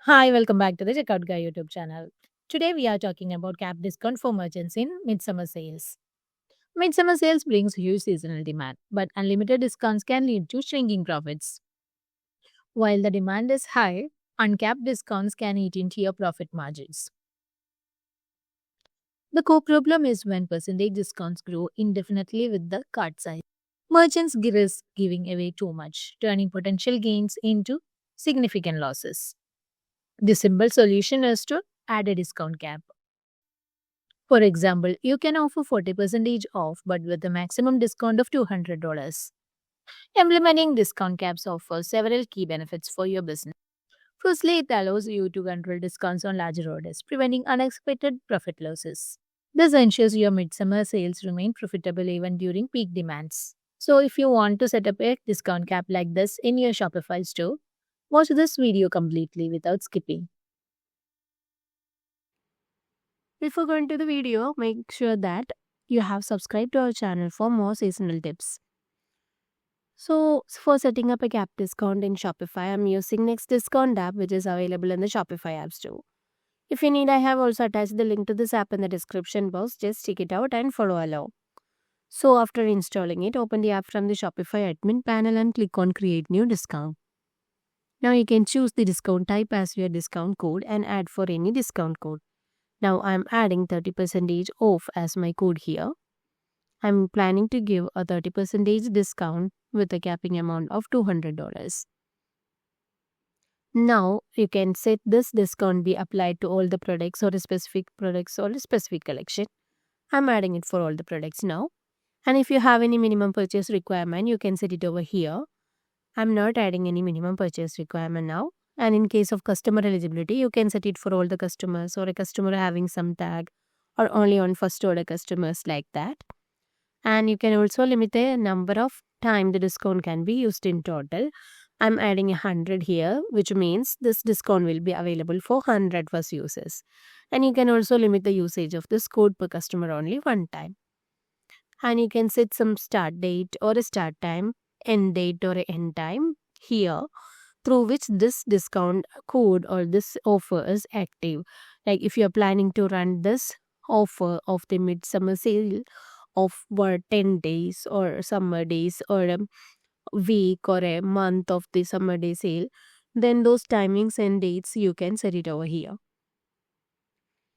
Hi, welcome back to the Checkout Guy YouTube channel. Today we are talking about cap discount for merchants in midsummer sales. Midsummer sales brings huge seasonal demand, but unlimited discounts can lead to shrinking profits. While the demand is high, uncapped discounts can eat into your profit margins. The core problem is when percentage discounts grow indefinitely with the cart size. Merchants risk giving away too much, turning potential gains into significant losses. The simple solution is to add a discount cap. For example, you can offer 40% off but with a maximum discount of $200. Implementing discount caps offers several key benefits for your business. Firstly, it allows you to control discounts on larger orders, preventing unexpected profit losses. This ensures your midsummer sales remain profitable even during peak demands. So, if you want to set up a discount cap like this in your Shopify store, watch this video completely without skipping. Before going to the video, make sure that you have subscribed to our channel for more seasonal tips. So, for setting up a cap discount in Shopify, I'm using Next Discount app, which is available in the Shopify App Store. If you need, I have also attached the link to this app in the description box. Just check it out and follow along. So, after installing it, open the app from the Shopify admin panel and click on Create New Discount. Now, you can choose the discount type as your discount code and add for any discount code. Now, I'm adding 30% off as my code here. I'm planning to give a 30% discount with a capping amount of $200. Now, you can set this discount be applied to all the products or a specific products or a specific collection. I'm adding it for all the products now. And if you have any minimum purchase requirement, you can set it over here. I'm not adding any minimum purchase requirement now. And in case of customer eligibility, you can set it for all the customers or a customer having some tag or only on first order customers like that. And you can also limit the number of time the discount can be used in total. I'm adding 100 here, which means this discount will be available for 100 first users. And you can also limit the usage of this code per customer only one time. And you can set some start date or a start time, end date or a end time here through which this discount code or this offer is active. Like if you're planning to run this offer of the midsummer sale of what 10 days or summer days or a week or a month of the summer day sale, then those timings and dates you can set it over here.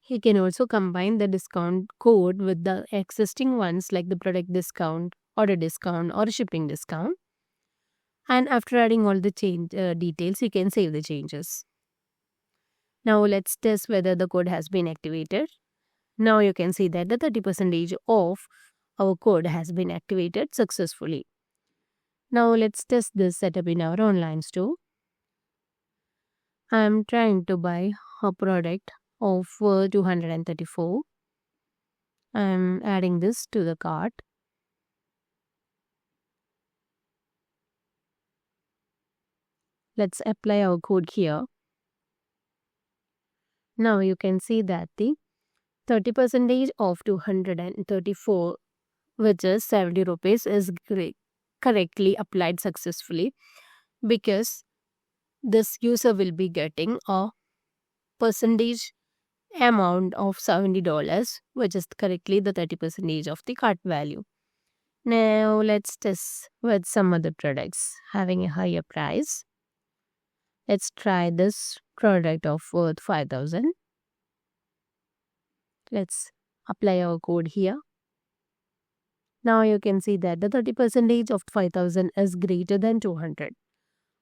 You can also combine the discount code with the existing ones like the product discount, order discount, or shipping discount. And after adding all the details, you can save the changes. Now let's test whether the code has been activated. Now you can see that the 30% off our code has been activated successfully. Now let's test this setup in our online store. I am trying to buy a product of 234. I am adding this to the cart. Let's apply our code here. Now you can see that the 30% of 234, which is 70 rupees, is correctly applied successfully because this user will be getting a percentage amount of $70, which is correctly the 30% of the cart value. Now let's test with some other products having a higher price. Let's try this product of worth 5,000. Let's apply our code here. Now you can see that the 30% of 5,000 is greater than 200.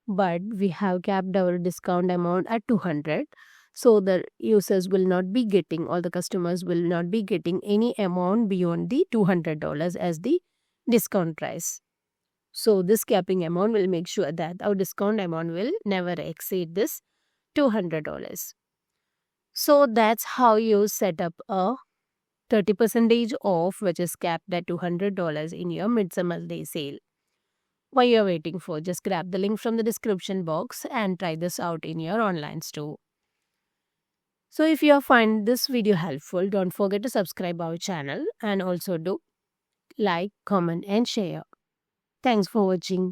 But we have capped our discount amount at 200. So the users will not be getting, or the customers will not be getting any amount beyond the $200 as the discount price. So this capping amount will make sure that our discount amount will never exceed this $200. So that's how you set up a 30% off, which is capped at $200 in your midsummer day sale. While you're waiting for, just grab the link from the description box and try this out in your online store. So if you find this video helpful, don't forget to subscribe our channel and also do like, comment and share. Thanks for watching.